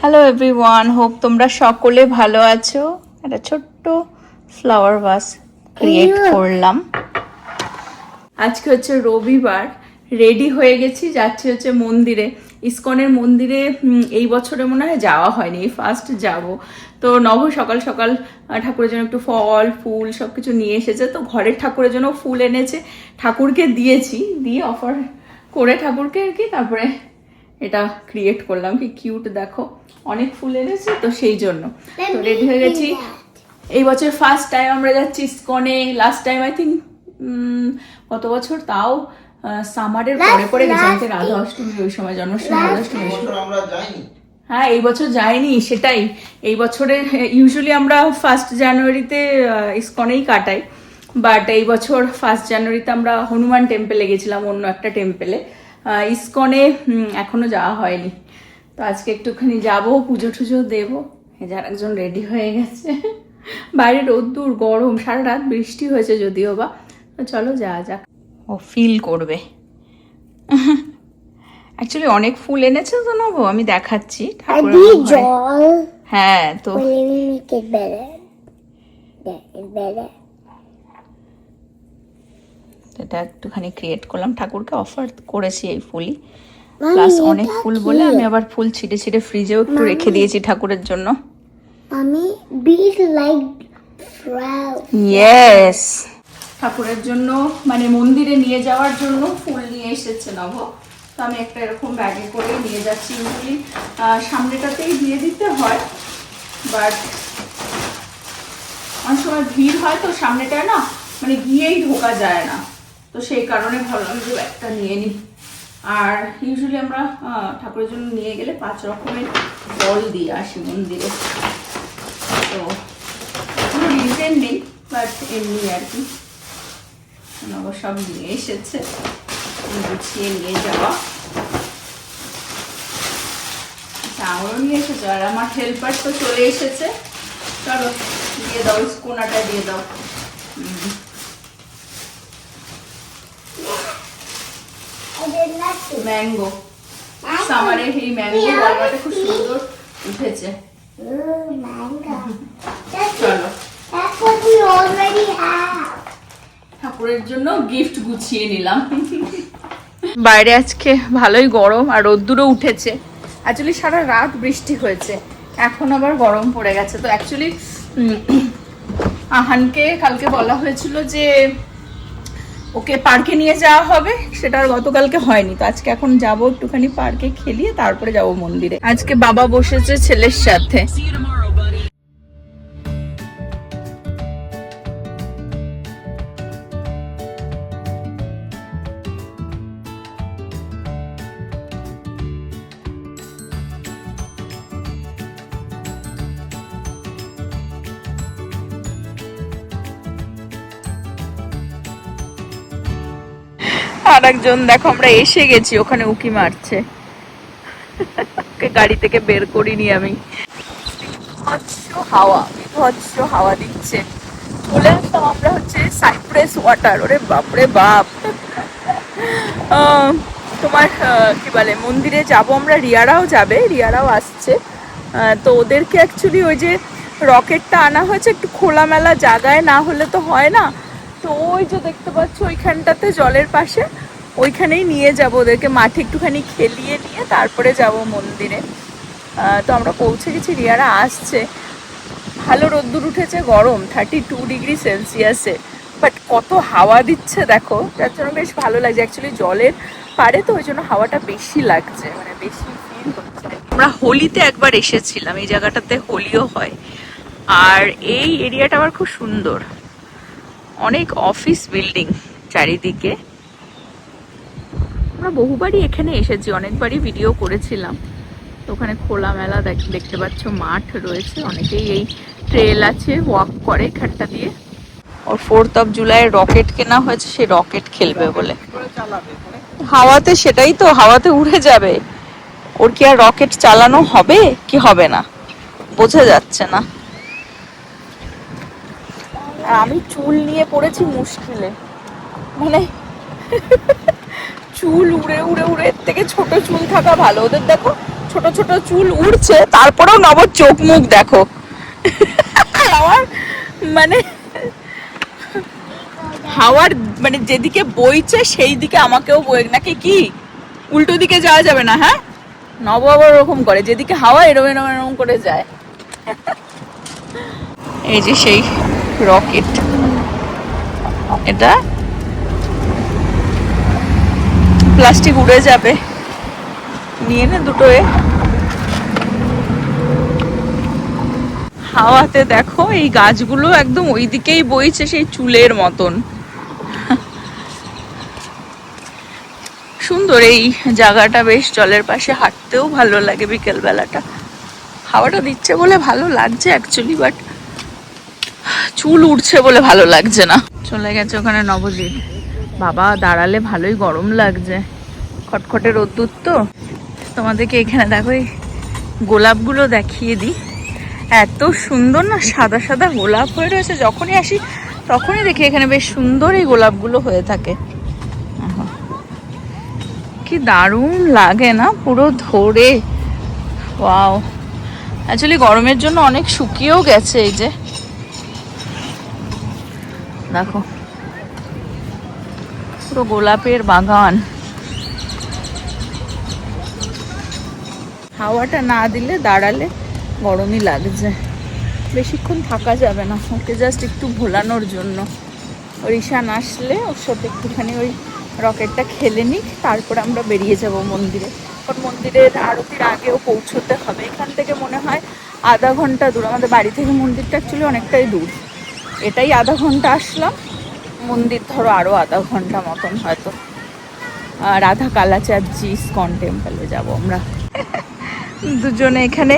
Hello everyone, hope তোমরা সকলে ভালো আছো। একটা ছোট্ট ফ্লাওয়ার ভাস ক্রিয়েট করলাম। আজকে হচ্ছে রবিবার, রেডি হয়ে গেছি, যাচ্ছি হচ্ছে মন্দিরে, ইসকনের মন্দিরে। এই বছরে মনে হয় যাওয়া হয়নি, এই ফার্স্ট যাব। তো নব সকাল সকাল ঠাকুরের জন্য একটু ফল ফুল সব কিছু নিয়ে এসেছে, তো ঘরের ঠাকুরের জন্য ফুল এনেছে, ঠাকুরকে দিয়েছি, দিয়ে অফার করে ঠাকুরকে আর কি। তারপরে এটা ক্রিয়েট করলাম, কি কিউট দেখো, অনেক ফুল এনেছে তো সেই জন্য। তো রেডি হয়ে গেছি। এই বছর ফার্স্ট টাইম আমরা যাচ্ছি ইসকনে। লাস্ট টাইম আই থিঙ্ক কত বছর, তাও সামারের পরে পরে গেছি, আমাদের রাধা অষ্টমী ওই সময়, জন্মাষ্টমী রাধা অষ্টমী। হ্যাঁ, এই বছর যাইনি, সেটাই। এই বছরে ইউজুয়ালি আমরা 1 জানুয়ারিতে ইসকনেই কাটাই, বাট এই বছর 1 জানুয়ারিতে আমরা হনুমান টেম্পেলে গেছিলাম, অন্য একটা টেম্পেলে। ইসকনে এখনো যাওয়া হয়নি, তো আজকে একটুখানি যাবো, পুজো টুজো দেবো। যার একজন রেডি হয়ে গেছে, বাইরে রোদ্দুর গরম, সারা রাত বৃষ্টি হয়েছে যদিও বা। চলো যাওয়া যাক, ও ফিল করবে। অ্যাকচুয়ালি অনেক ফুল এনেছে তো নেবো, আমি দেখাচ্ছি। হ্যাঁ, তো এটা একটুখানি ক্রিয়েট করলাম, ঠাকুরকে অফার করেছি এই ফুলই, প্লাস অনেক ফুল বলে আমি আবার ফুল ছিটে ছিটে ফ্রিজেও একটু রেখে দিয়েছি ঠাকুরের জন্য। ইয়েস, ঠাকুরের জন্য মানে মন্দিরে নিয়ে যাওয়ার জন্য ফুল নিয়ে এসেছে নব। তো আমি একটা এরকম ব্যাগে করে নিয়ে যাচ্ছি। ইউজুয়ালি সামনেটাতেই দিয়ে দিতে হয়, বাট অনেক সময় ভিড় হয় তো সামনেটায় না, মানে গিয়েই ঢোকা যায় না, তো সেই কারণে ভাবলাম যে একটা নিয়ে নিই। আর ইউজুয়ালি আমরা ঠাকুরের জন্য নিয়ে গেলে 5 রকমের ফল দিয়ে আসি মন্দিরে, তো কোনো রিজন নেই, বাট এমনি আর কি। সব নিয়ে এসেছে, গুছিয়ে নিয়ে যাওয়া। আমারও নিয়ে এসেছে, আর আমার হেল্পার তো চলে এসেছে। চলো দিয়ে দাও, কোনাটা দিয়ে দাও। ম্যাঙ্গো, সামারের এই ম্যাঙ্গো গল্পটা খুব সুন্দর উঠেছে। চলো ঠাকুরের জন্য গিফট গুছিয়ে নিলাম। বাইরে আজকে ভালোই গরম, আর রোদ্দুরও উঠেছে। অ্যাকচুয়ালি সারা রাত বৃষ্টি হয়েছে, এখন আবার গরম পড়ে গেছে। তো অ্যাকচুয়ালি আহানকে কালকে বলা হয়েছিল যে ওকে পার্কে নিয়ে যাওয়া হবে, সেটা আর গতকালকে হয়নি। তো আজকে এখন যাব, একটুখানি পার্কে খেলিয়ে তারপরে যাব মন্দিরে। আজকে বাবা বসেছে ছেলের সাথে। আর একজন দেখো, আমরা এসে গেছি, ওখানে উকি মারছে, গাড়ি থেকে বের করিনি আমি। বিভৎস হাওয়া দিচ্ছে। চলে আসলাম আমরা হচ্ছে সাইপ্রেস ওয়াটার। ওরে বাপরে বাপ, তোমার কি বলে, মন্দিরে যাব আমরা, রিয়ারাও যাবে, রিয়ারাও আসছে। তো ওদেরকে অ্যাকচুয়ালি ওই যে রকেটটা আনা হয়েছে একটু খোলামেলা জায়গায়, না হলে তো হয় না। তো ওই যে দেখতে পাচ্ছ ওইখানটাতে জলের পাশে, ওইখানেই নিয়ে যাব ওদেরকে, মাঠে একটুখানি খেলিয়ে নিয়ে তারপরে যাব মন্দিরে। তো আমরা পৌঁছে গেছি, রিয়ারা আসছে। ভালো রোদ্দুর উঠেছে, গরম 32 ডিগ্রি সেলসিয়াসে, বাট কত হাওয়া দিচ্ছে দেখো, যার জন্য বেশ ভালো লাগছে। অ্যাকচুয়ালি জলের পাড়ে তো ওই জন্য হাওয়াটা বেশি লাগছে, মানে বেশি ফিল হচ্ছে। আমরা হোলিতে একবার এসেছিলাম, এই জায়গাটাতে হোলিও হয়। আর এই এরিয়াটা আবার খুব সুন্দর, অনেক অফিস বিল্ডিং চারিদিকে। আমরা বহুবারই এখানে এসেছি, অনেকবারই ভিডিও করেছিলাম। তো ওখানে খোলামেলা দেখতে পাচ্ছ, মাঠ রয়েছে, অনেকেই এই ট্রেল আছে, ওয়াক করে এখানটা দিয়ে। ওর 4th of July রকেট কেনা হয়েছে, সে রকেট খেলবে বলে। হাওয়াতে, সেটাই তো, হাওয়াতে উড়ে যাবে। ওর কি আর রকেট চালানো হবে কি হবে না বোঝা যাচ্ছে না। আর আমি চুল নিয়ে পড়েছি মুশকিলে, মানে চুল উড়ে উড়ে উড়ে, এর থেকে ছোট চুল থাকা ভালো। ওদের দেখো ছোট ছোট চুল উড়ছে, তারপরেও নবর চোখ মুখ দেখো। আমার মানে হাওয়ার মানে যেদিকে বইছে সেই দিকে আমাকেও বই, নাকি কি উল্টো দিকে যাওয়া যাবে না? হ্যাঁ, নব আবার ওরকম করে, যেদিকে হাওয়া এরম এরম এরম করে যায়। এই যে সেই রকেট, এটা প্লাস্টিক উড়ে যাবে, নিয়ে নে দুটো। হাওয়াতে দেখো এই গাছগুলো একদম ওই দিকেই বইছে, সেই চুলের মতন। সুন্দর এই জায়গাটা, বেশ জলের পাশে হাঁটতেও ভালো লাগে বিকেল বেলাটা। হাওয়াটা দিচ্ছে বলে ভালো লাগছে অ্যাকচুয়ালি, বাট চুল উঠছে বলে ভালো লাগছে না। চলে গেছে ওখানে নবজিৎ। বাবা দাঁড়ালে ভালোই গরম লাগছে, খটখটে রোদ্দুর তো। তোমাদেরকে এখানে দেখো এই গোলাপগুলো দেখিয়ে দিই, এত সুন্দর না, সাদা সাদা গোলাপ হয়ে রয়েছে। যখনই আসি তখনই দেখি এখানে বেশ সুন্দর এই গোলাপগুলো হয়ে থাকে। কি দারুণ লাগে না পুরো ধরে। ওয়াও, অ্যাকচুয়ালি গরমের জন্য অনেক শুকিয়েও গেছে। এই যে দেখো পুরো গোলাপের বাগান। হাওয়াটা না দিলে দাঁড়ালে গরমই লাগছে, বেশিক্ষণ থাকা যাবে না। ওকে জাস্ট একটু ভোলানোর জন্য, ওর ঈশান আসলে ওর সাথে একটুখানি ওই রকেটটা খেলে নিক, তারপরে আমরা বেরিয়ে যাব মন্দিরে। কারণ মন্দিরের আরতির আগেও পৌঁছতে হবে। এখান থেকে মনে হয় আধা ঘন্টা দূর, আমাদের বাড়ি থেকে মন্দিরটা অ্যাকচুয়ালি অনেকটাই দূর। এটাই আধা ঘন্টা আসলাম, মন্দির ধরো আরও আধা ঘন্টা মতন হয়তো। রাধা কালাচাঁদজি ইসকন টেম্পলে যাব আমরা। দুজনে এখানে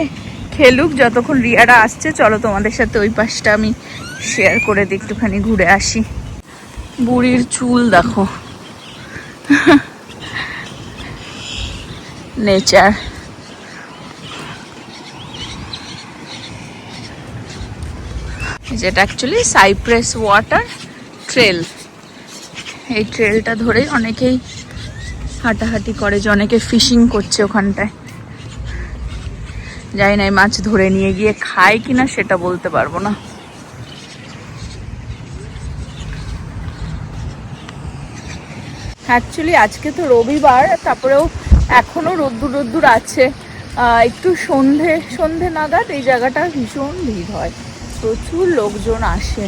খেলুক যতক্ষণ রিয়ারা আসছে। চলো তোমাদের সাথে ওই পাশটা আমি শেয়ার করে দিই, একটুখানি ঘুরে আসি। বুড়ির চুল দেখো, নেচার। যেটা অ্যাকচুয়ালি সাইপ্রেস ওয়াটার ট্রেল। এই ট্রেলটা ধরে অনেকেই হাঁটাহাঁটি করে, যে অনেকে ফিশিং করছে ওখানটায়। যাই না, মাছ ধরে নিয়ে গিয়ে খায় কিনা সেটা বলতে পারবো না। অ্যাকচুয়ালি আজকে তো রবিবার, তারপরেও এখনো রোদ্দুর রোদ্দুর আছে। একটু সন্ধে নাগাদ এই জায়গাটা ভীষণ ভিড় হয়, প্রচুর লোকজন আসে।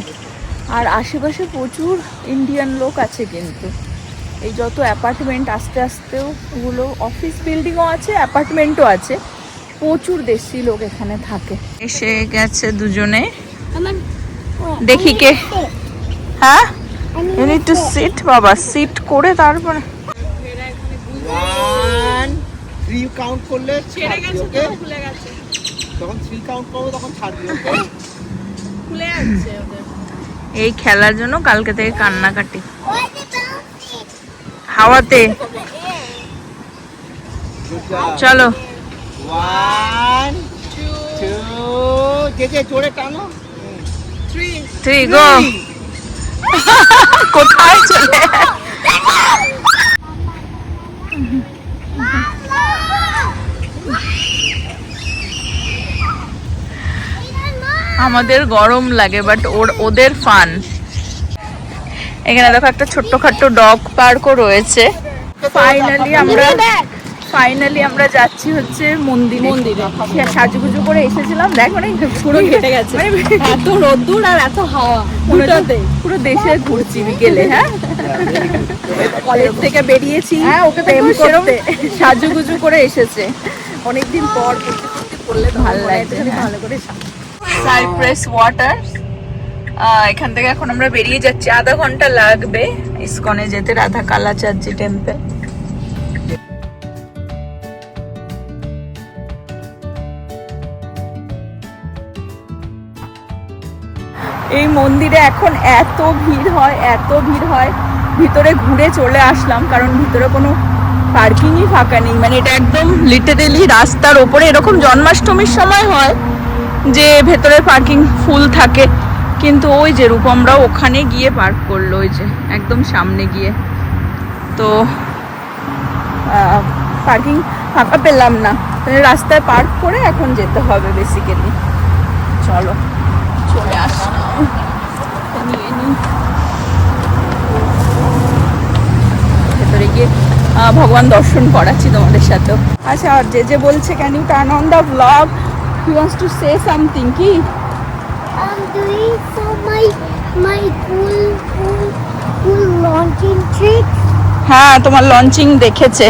আর আশেপাশে প্রচুর ইন্ডিয়ান লোক আছে, কিন্তু এই যত অ্যাপার্টমেন্ট আস্তে আস্তেও, ওগুলো অফিস বিল্ডিংও আছে, অ্যাপার্টমেন্টও আছে, প্রচুর দেশি লোক এখানে থাকে। এসে গেছে দুজনে, দেখি কে। হ্যাঁ, you need to sit বাবা, সিট করে তারপরে। 1 3 কাউন্ট করলে ছেড়ে গেছে, তো খুলে গেছে। যখন 3 কাউন্ট করব তখন ছাড়বি, ওকে? খুলে যাচ্ছে ওদের। এই খেলার জন্য কালকে থেকে কান্নাকাটি হাওয়াতে। চলো 1 2 যে জোরে টানো, 3 গো। কোথায় চলে আমাদের গরম লাগে, বাট ওদের ফান। এখানে দেখো একটা ছোট্টখাট্ট ডগ পার্কও রয়েছে। ফাইনালি আমরা যাচ্ছি হচ্ছে মন্দিরে। সাজুগুজু করে এসেছিলাম, দেখ মানে পুরো ঘেটে গেছে, এত রোদ্দুর আর এত হাওয়া, পুরো দেশে ঘুরছি বিকেলে। হ্যাঁ, কলেজ থেকে বেরিয়েছি, ওকে প্রেম করতে সাজুগুজু করে এসেছে। অনেকদিন পর করলে ভালো লাগছে, ভালো করে। সাইপ্রেস ওয়াটার, এখান থেকে এখন আমরা বেরিয়ে যাচ্ছি। আধা ঘন্টা লাগবে ইসকনে যেতে, রাধা কালাচাঁদজি টেম্পল। এই মন্দিরে এখন এত ভিড় হয়, ভিতরে ঘুরে চলে আসলাম, কারণ ভিতরে কোনো পার্কিংই ফাঁকা নেই। মানে এটা একদম লিটারেলি রাস্তার ওপরে। এরকম জন্মাষ্টমীর সময় হয় যে ভেতরে পার্কিং ফুল থাকে, কিন্তু ওই যে রূপমরাও ওখানে গিয়ে পার্ক করলো, ওই যে একদম সামনে গিয়ে। তো পার্কিং ফাঁকা পেলাম না, রাস্তায় পার্ক করে এখন যেতে হবে বেসিক্যালি। চলো চলে আসলাম, নিয়ে নিই। ভেতরে গিয়ে ভগবান দর্শন করাচ্ছি তোমাদের সাথেও। আচ্ছা, আর যে বলছে can you turn on the blog, he wants to say something. কি I'm doing so my cool launching trick. হ্যাঁ, তোমার লঞ্চিং দেখেছে।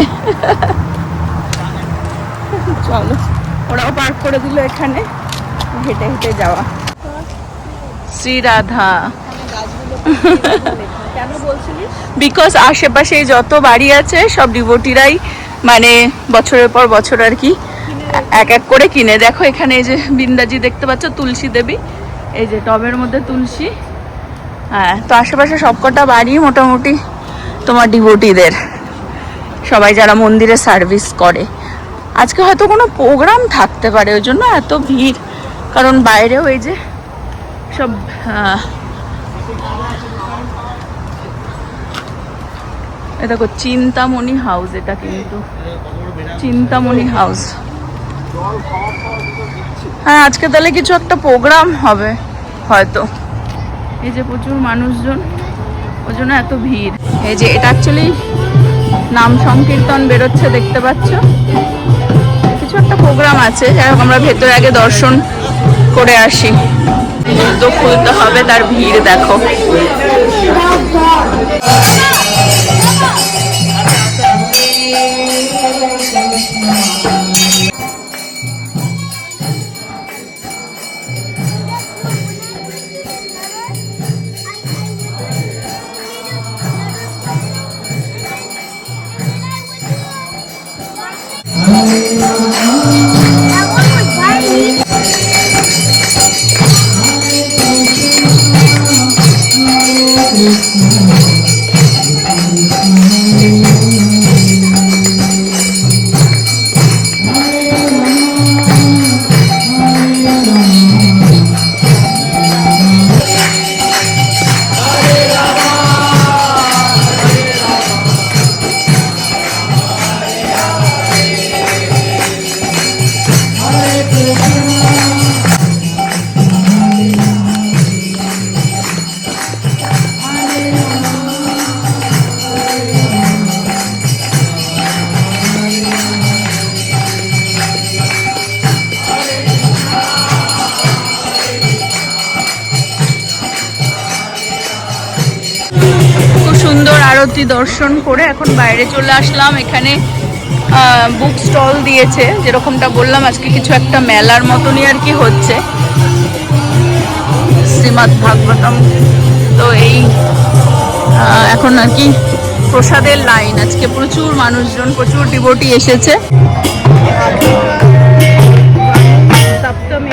চলো, ওরাও পার্ক করে দিল এখানে, হেঁটে হেঁটে যাওয়া। শ্রী রাধা। কেন বলছিলি? বিকজ আশেপাশে যত বাড়ি আছে সব ডিভোটিরাই মানে বছরের পর বছর আর কি এক এক করে কিনে। দেখো এখানে এই যে বৃন্দাজি দেখতে পাচ্ছ, তুলসী দেবী, এই যে টবের মধ্যে তুলসী। হ্যাঁ, তো আশেপাশে সবকটা বাড়ি মোটামুটি তোমার ডিভোটিদের, সবাই যারা মন্দিরে সার্ভিস করে। আজকে হয়তো কোনো প্রোগ্রাম থাকতে পারে, ওই জন্য এত ভিড়। কারণ বাইরেও এই যে সব দেখো চিন্তামণি হাউস, এটা কিন্তু চিন্তামণি হাউস। হ্যাঁ, আজকে তাহলে কিছু একটা প্রোগ্রাম হবে হয়তো। এই যে প্রচুর মানুষজন, ওই জন্য এত ভিড়। এই যে এটা অ্যাকচুয়ালি নাম সংকীর্তন বেরোচ্ছে, দেখতে পাচ্ছ, কিছু একটা প্রোগ্রাম আছে। যাই হোক, আমরা ভেতরে আগে দর্শন করে আসি। জুতো খুলতে হবে, তার ভিড় দেখো। আরতি দর্শন করে এখন বাইরে চলে আসলাম। এখানে বুক স্টল দিয়েছে, যেরকমটা বললাম আজকে কিছু একটা মেলার মতনই আর কি হচ্ছে, শ্রীমদ্ ভাগবতম। তো এই এখন আর কি প্রসাদের লাইন, আজকে প্রচুর মানুষজন, প্রচুর ডিভোটি এসেছে। সপ্তমী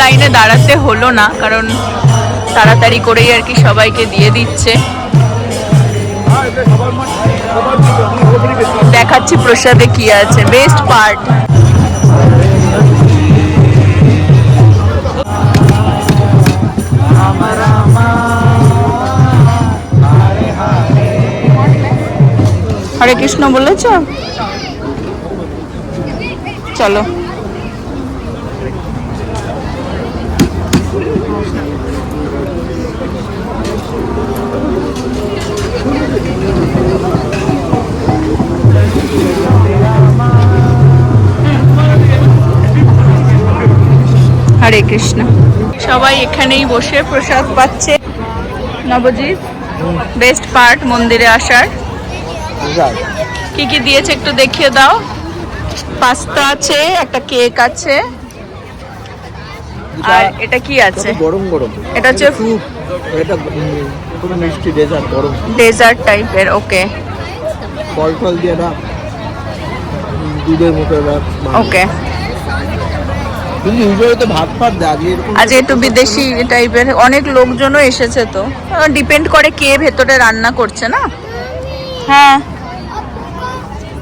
লাইনে দাঁড়াতে হলো না, কারণ তাড়াতাড়ি করেই আর কি সবাইকে দিয়ে দিচ্ছে। দেখাচ্ছি প্রসাদে কি আছে, বেস্ট পার্ট। হরে কৃষ্ণ বলেছ? চলো। হরে কৃষ্ণ। সবাই এখানেই বসে প্রসাদ পাচ্ছে। নবজিৎ, বেস্ট পার্ট মন্দিরে আসার। কি কি দিয়েছে একটু দেখিয়ে দাও। পাস্তা আছে, একটা কেক আছে, আর এটা কি আছে? গরম গরম, এটা হচ্ছে স্যুপ, এটা পুরো মিষ্টি ডেজার্ট, গরম ডেজার্ট টাইপের। ওকে, ফল ফল দিয়ে না, দুধের মতো। ওকে, কিন্তু ইউজুয়ালি তো ভাত ফাত দেয়, আজ একটু বিদেশি টাইপের। অনেক লোকজনও এসেছে, তো ডিপেন্ড করে কে ভেতরে রান্না করছে না। হ্যাঁ,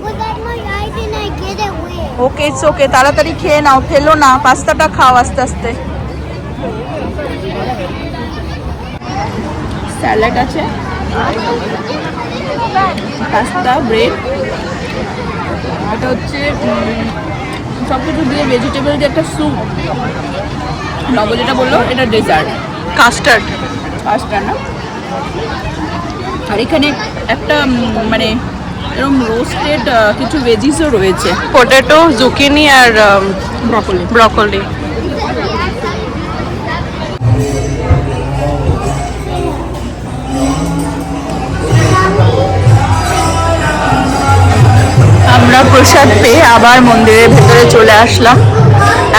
Was that my eyes and I get away? Okay it's okay, তাড়াতাড়ি খেয়ে নাও, ফেলো না, পাস্তাটা খাও আস্তে আস্তে। স্যালাড আছে, পাস্তা, ব্রেড, এটা হচ্ছে সব কিছু দিয়ে ভেজিটেবল দিয়ে একটা স্যুপ। নব যেটা বললো এটা ডেজার্ট, কাস্টার্ড না। আর এখানে একটা মানে এরকম রোস্টেড কিছু ভেজিসও রয়েছে, পটেটো, জুকিনি আর ব্রকলি। আমরা প্রসাদ পেয়ে আবার মন্দিরের ভেতরে চলে আসলাম।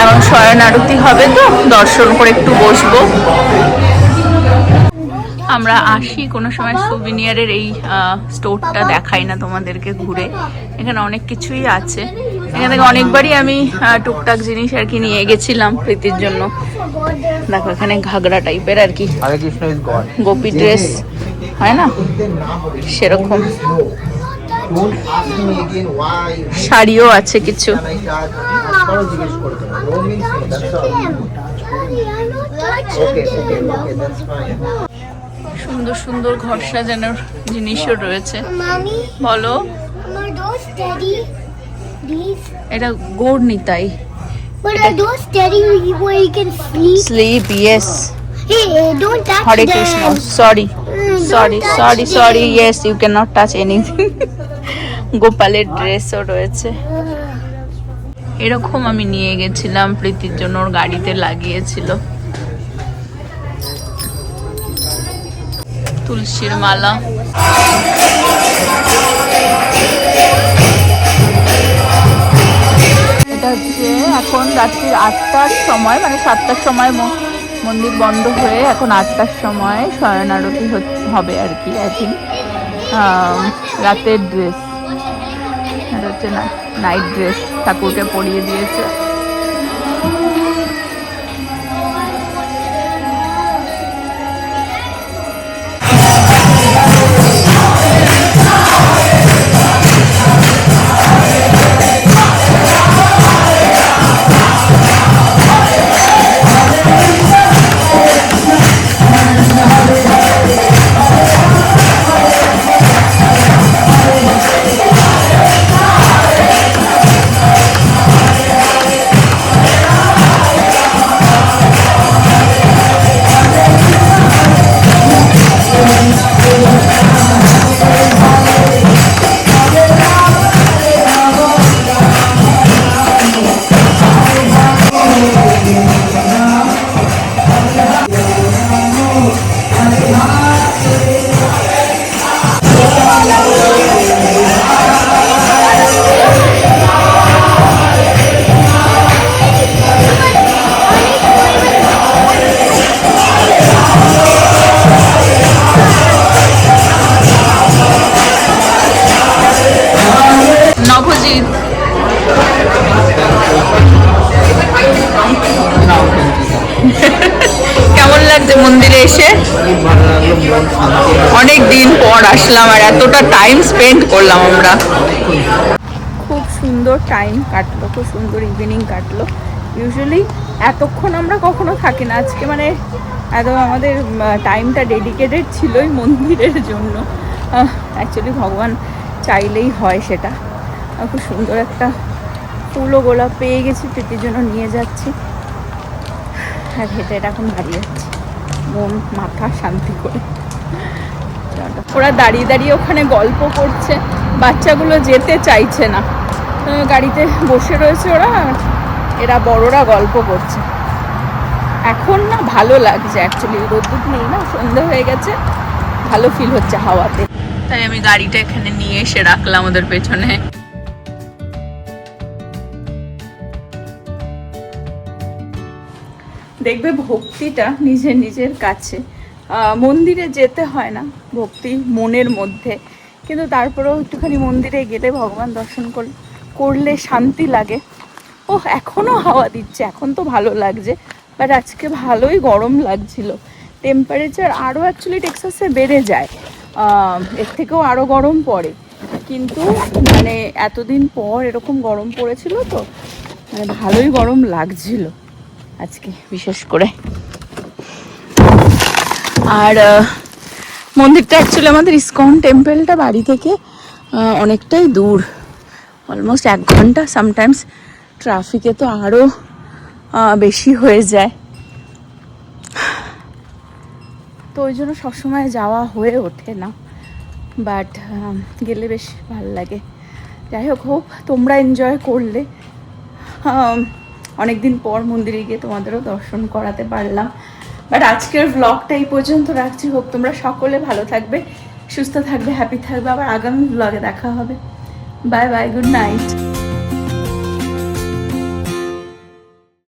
এখন শয়ন আরতি হবে, তো দর্শন করে একটু বসবো। আমরা আসি কোনো সময় সুভিনিয়ারের এই স্টোরটা দেখাই না তোমাদেরকে ঘুরে, এখানে অনেক কিছুই আছে। এখান থেকে অনেকবারই আমি টুকটাক জিনিস আর কি নিয়ে গেছিলাম প্রীতির জন্য। দেখো এখানে ঘাগরা টাইপের আর কি, গোপী ড্রেস হয় না সেরকম, শাড়িও আছে কিছু। সুন্দর সুন্দর ঘর সাজানোর জিনিসও রয়েছে। বলো, এটা Gaur Nitai. Slip, yes. Hare Krishna, sorry sorry sorry sorry, yes you can not touch anything. গোপালের ড্রেসও রয়েছে, এরকম আমি নিয়ে গেছিলাম প্রীতির জন্য, ওর গাড়িতে লাগিয়েছিল। তুলসীর মালা, এটা হচ্ছে এখন রাত্রির 8টার সময়, মানে 7টার সময় মন্দির বন্ধ হয়ে এখন 8টার সময় শয়ন আরতি হবে আর কি। আই থিঙ্ক রাতের ড্রেস, এটা হচ্ছে নাইট ড্রেস, ঠাকুরকে পরিয়ে দিয়েছে। কেমন লাগছে মন্দিরে এসে? অনেক দিন পর আসলাম আর এতটা টাইম স্পেন্ড করলাম আমরা। খুব সুন্দর টাইম কাটলো, খুব সুন্দর ইভিনিং কাটলো। ইউজুয়ালি এতক্ষণ আমরা কখনো থাকি না, আজকে মানে একদম আমাদের টাইমটা ডেডিকেটেড ছিলই মন্দিরের জন্য। অ্যাকচুয়ালি ভগবান চাইলেই হয় সেটা। খুব সুন্দর একটা ফুল ও গোলাপ পেয়ে গেছি, প্রীতির জন্য নিয়ে যাচ্ছি। আর হেঁটে এখন বাড়ি যাচ্ছি, মন মাথা শান্তি করে। ওরা দাঁড়িয়ে দাঁড়িয়ে ওখানে গল্প করছে, বাচ্চাগুলো যেতে চাইছে না, গাড়িতে বসে রয়েছে ওরা, এরা বড়রা গল্প করছে। এখন না ভালো লাগছে, অ্যাকচুয়ালি রোদ্দুর নেই না, সন্ধ্যে হয়ে গেছে, ভালো ফিল হচ্ছে হাওয়াতে। তাই আমি গাড়িটা এখানে নিয়ে এসে রাখলাম ওদের পেছনে। দেখবে ভক্তিটা নিজের নিজের কাছে, মন্দিরে যেতে হয় না, ভক্তি মনের মধ্যে, কিন্তু তারপরেও একটুখানি মন্দিরে গেলে ভগবান দর্শন করলে শান্তি লাগে। ও এখনও হাওয়া দিচ্ছে, এখন তো ভালো লাগছে, বাট আজকে ভালোই গরম লাগছিল। টেম্পারেচার আরও অ্যাকচুয়ালি টেক্সাসে বেড়ে যায়, এর থেকেও আরও গরম পড়ে, কিন্তু মানে এতদিন পর এরকম গরম পড়েছিল তো, মানে ভালোই গরম লাগছিল আজকে বিশেষ করে। আর মন্দিরটা অ্যাকচুয়ালি আমাদের ইসকন টেম্পলটা বাড়ি থেকে অনেকটাই দূর, অলমোস্ট 1 ঘন্টা, সামটাইমস ট্রাফিকে তো আরও বেশি হয়ে যায়। তো ওই জন্য সবসময় যাওয়া হয়ে ওঠে না, বাট গেলে বেশ ভালো লাগে। যাই হোক, তোমরা এনজয় করলে। অনেক দিন পর মন্দিরে গিয়ে তোমাদেরও দর্শন করাতে পারলাম। বাট আজকের ব্লগটা এই পর্যন্ত রাখছি। হোক তোমরা সকলে ভালো থাকবে, সুস্থ থাকবে, হ্যাপি থাকবে। আবার আগামী ব্লগে দেখা হবে। Bye bye, good night.